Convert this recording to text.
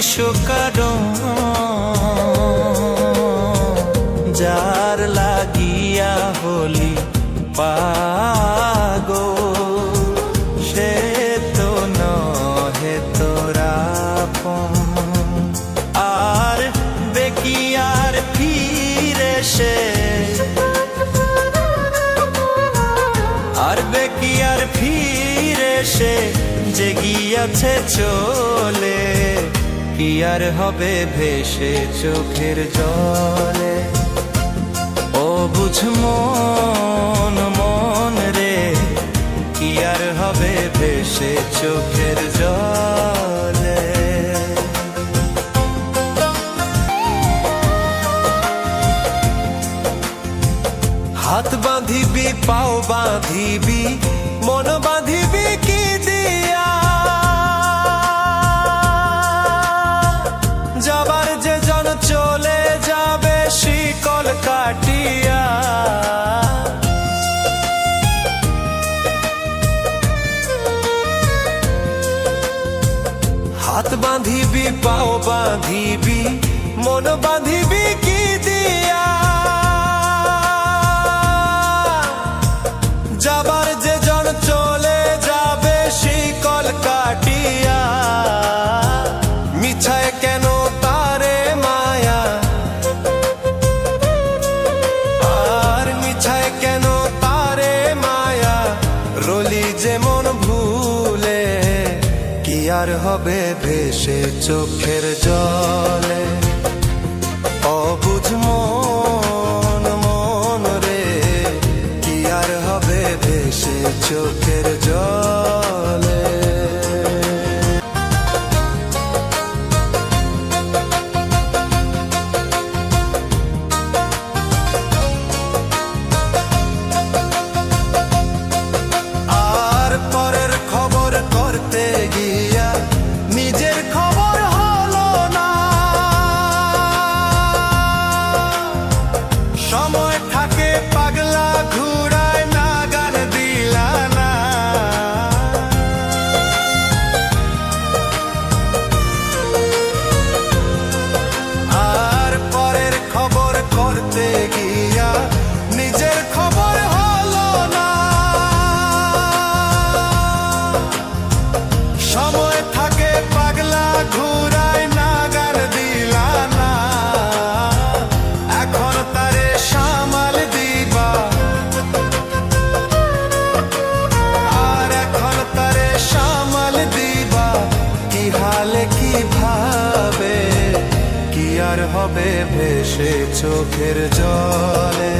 কারণ যার লাগিয়া হলি পাগল সে তো নহে তোরা আর বেকিয়ার ফিরে সে বেকিয়ার ফিরে সে যে গিয়াছে চলে কি আর হবে ভেসে চোখের জলে ও বুঝ মন মন রে কি আর হবে ভেসে চোখের জলে হাত বাঁধিবি পাও বাঁধিবি মন বাঁধিবি কি দিয়া যাবার যে জন চলে যাবে শিকল কাটিয়া হাত বাঁধিবি পাও বাঁধিবি মন বাঁধিবি কি দিয়া যাবার যে জন চলে যাবে শিকল কাটিয়া মিছায় কেন তারে মায়া আর মিছায় কেন তারে মায়া রলি যেমন ভুলে কি আর হবে ভেসে চোখের জলে অবুঝ মন মন রে কি আর হবে ভেসে চোখের জলে আর পরের খবর করতে গিয়া নিজের খবর হলো না সময় থাকে পাগলা ঘুরায় না গান দিলা না আর পরের খবর করতে গিয়া নিজের খবর হলো না সময় থাকে পাগলা ঘুরায় না গান দিলা না এখন তারে সামাল দিবা আর এখন তারে সামাল দিবা কি হালে কি ভাবে কি আর হবে ভেসে চোখের জলে